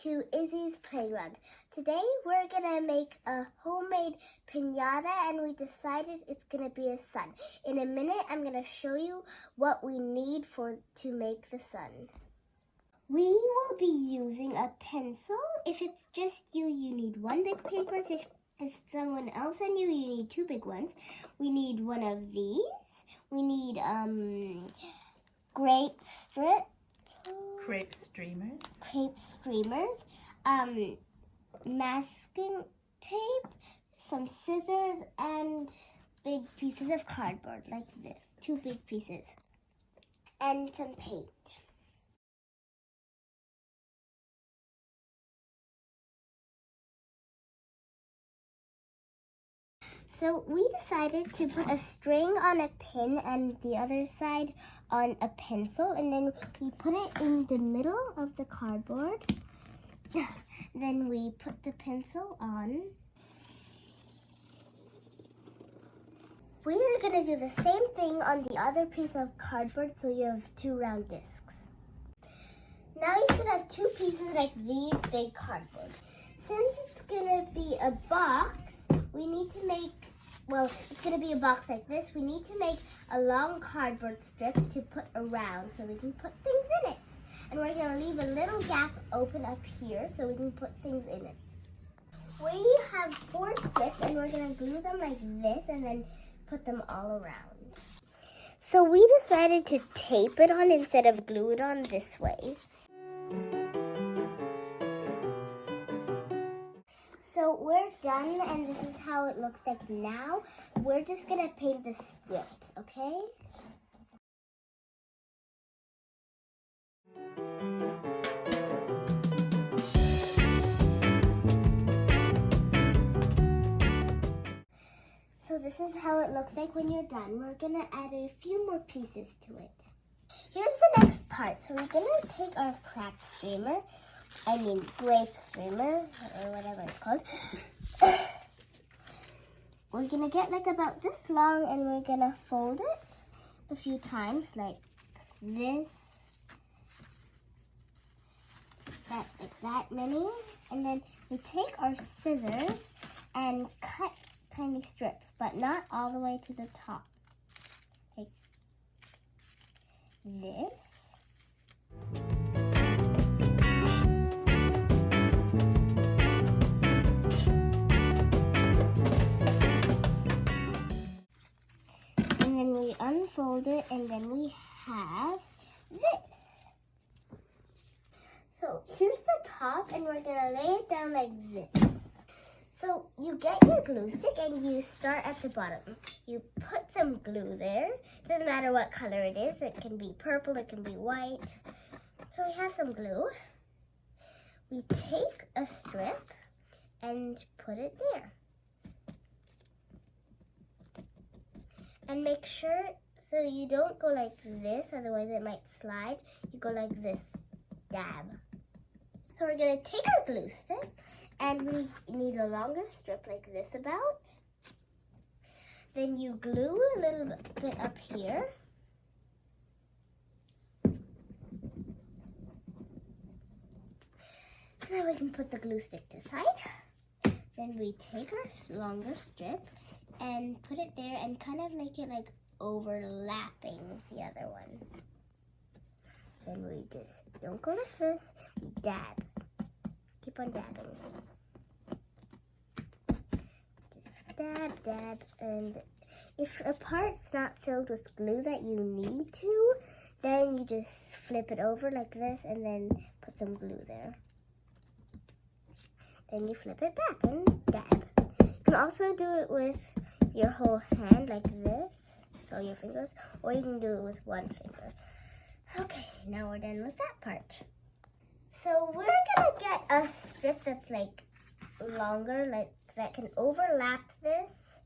to Izzy's Playground. Today we're gonna make a homemade piñata and we decided it's gonna be a sun. In a minute I'm gonna show you what we need to make the sun. We will be using a pencil. If it's just you, you need one big paintbrush. If it's someone else and you need two big ones. We need one of these. We need crepe streamers, masking tape, some scissors, and big pieces of cardboard like this, 2 big pieces, and some paint. So we decided to put a string on a pin and the other side on a pencil, and then we put it in the middle of the cardboard. Then we put the pencil on. We are going to do the same thing on the other piece of cardboard, so you have 2 round discs. Now you should have 2 pieces like these big cardboard. Since it's going to be a box, we need to make, it's going to be a box like this. We need to make a long cardboard strip to put around so we can put things in it. And we're going to leave a little gap open up here so we can put things in it. We have 4 strips and we're going to glue them like this and then put them all around. So we decided to tape it on instead of glue it on this way. So we're done, and this is how it looks like now. We're just gonna paint the strips, okay? So this is how it looks like when you're done. We're gonna add a few more pieces to it. Here's the next part. So we're gonna take our grape streamer, or whatever it's called. We're gonna get like about this long and we're gonna fold it a few times like this, like that many. And then we take our scissors and cut tiny strips, but not all the way to the top. Like this. And then we unfold it, and then we have this. So here's the top, and we're gonna lay it down like this. So you get your glue stick and you start at the bottom. You put some glue there. It doesn't matter what color it is. It can be purple, it can be white. So we have some glue. We take a strip and put it there. And make sure, so you don't go like this, otherwise it might slide. You go like this, dab. So we're gonna take our glue stick, and we need a longer strip like this about. Then you glue a little bit up here. Now we can put the glue stick to the side. Then we take our longer strip and put it there and kind of make it like overlapping the other one. Then we just don't go like this, we dab. Keep on dabbing. Just dab, dab, and if a part's not filled with glue that you need to, then you just flip it over like this and then put some glue there. Then you flip it back and dab. You can also do it with your whole hand like this, so your fingers, or you can do it with one finger. Okay, now we're done with that part. So we're gonna get a strip that's like longer, like that can overlap this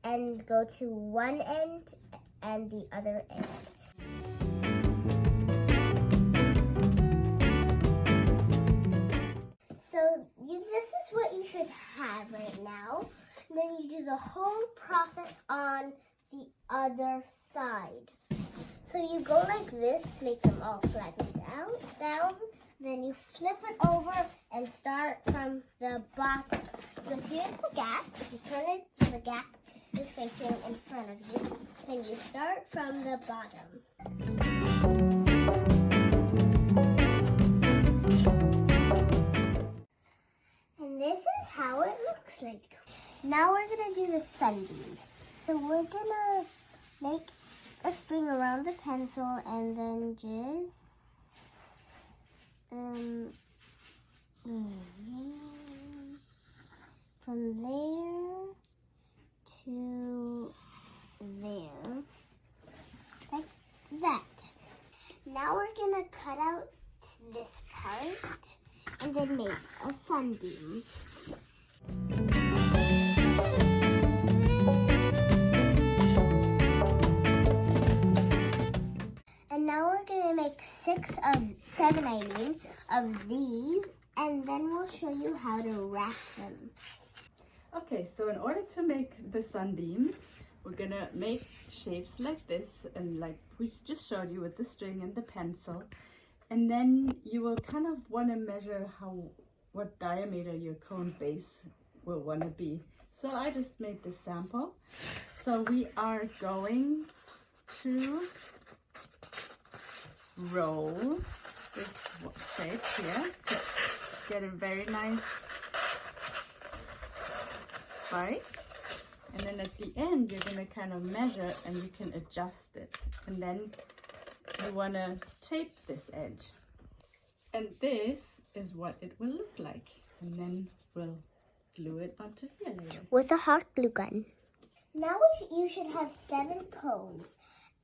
and go to one end and the other end. So this is what you should have right now. And then you do the whole process on the other side. So you go like this to make them all flatten down, Then you flip it over and start from the bottom. Because here's the gap. You turn it so the gap is facing in front of you. Then you start from the bottom. And this is how it looks like. Now we're going to do the sunbeams. So we're going to make a string around the pencil and then just from there to there, like that. Now we're gonna cut out this part and then make a sunbeam. And now we're gonna make seven of these, and then we'll show you how to wrap them. Okay, so in order to make the sunbeams, we're gonna make shapes like this, and like we just showed you with the string and the pencil. And then you will kind of want to measure what diameter your cone base will want to be. So I just made this sample. So we are going to roll this shape here to get a very nice bite, and then at the end you're going to kind of measure and you can adjust it, and then you want to tape this edge, and this is what it will look like, and then we'll glue it onto here later with a hot glue gun. Now you should have 7 cones,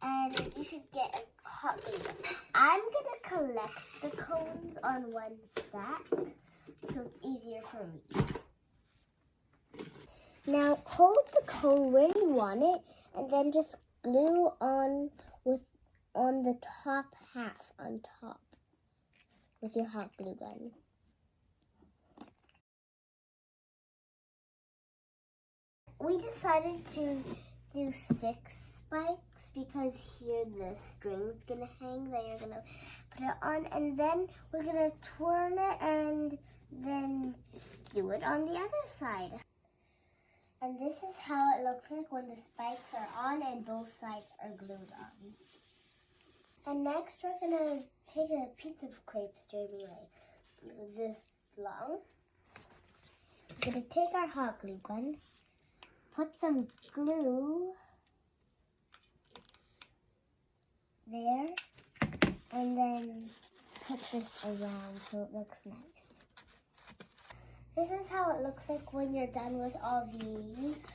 and you should get a hot glue gun. I'm gonna collect the cones on one stack so it's easier for me. Now hold the cone where you want it, and then just glue on the top half on top with your hot glue gun. We decided to do 6 spikes because here the string's gonna hang that you're gonna put it on, and then we're gonna twirl it and then do it on the other side. And this is how it looks like when the spikes are on and both sides are glued on. And next we're gonna take a piece of crepe string like this long. We're gonna take our hot glue gun, put some glue there, and then put this around so it looks nice. This is how it looks like when you're done with all these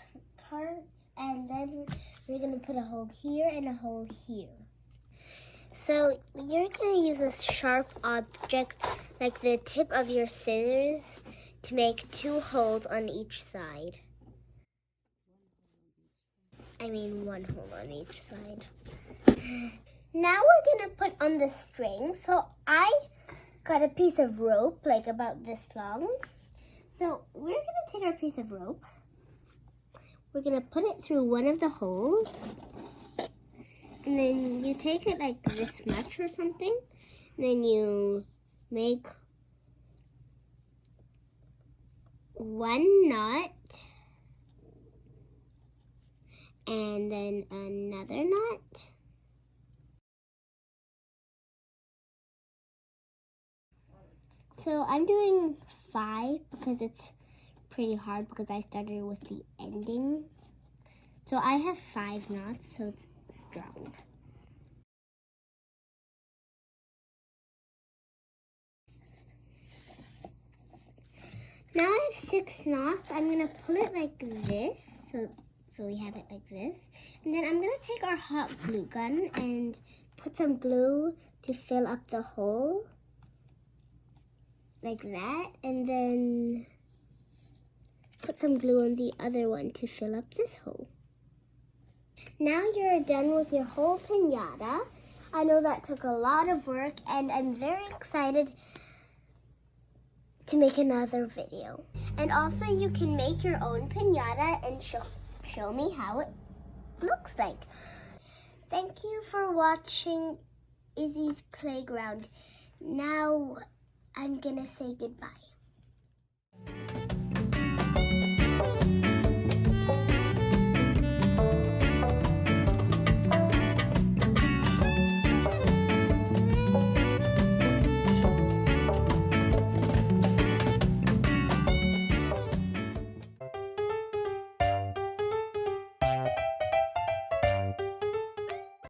parts, and then we're going to put a hole here and a hole here. So you're going to use a sharp object like the tip of your scissors to make 2 holes on each side. I mean 1 hole on each side. Now we're going to put on the string. So I got a piece of rope like about this long. So we're going to take our piece of rope. We're going to put it through one of the holes. And then you take it like this much or something. And then you make 1 knot. And then another knot. So I'm doing 5 because it's pretty hard because I started with the ending. So I have 5 knots, so it's strong. Now I have 6 knots. I'm gonna pull it like this, so we have it like this. And then I'm gonna take our hot glue gun and put some glue to fill up the hole. Like that, and then put some glue on the other one to fill up this hole. Now you're done with your whole piñata. I know that took a lot of work, and I'm very excited to make another video. And also you can make your own piñata and show me how it looks like. Thank you for watching Izzy's Playground. Now I'm gonna say goodbye.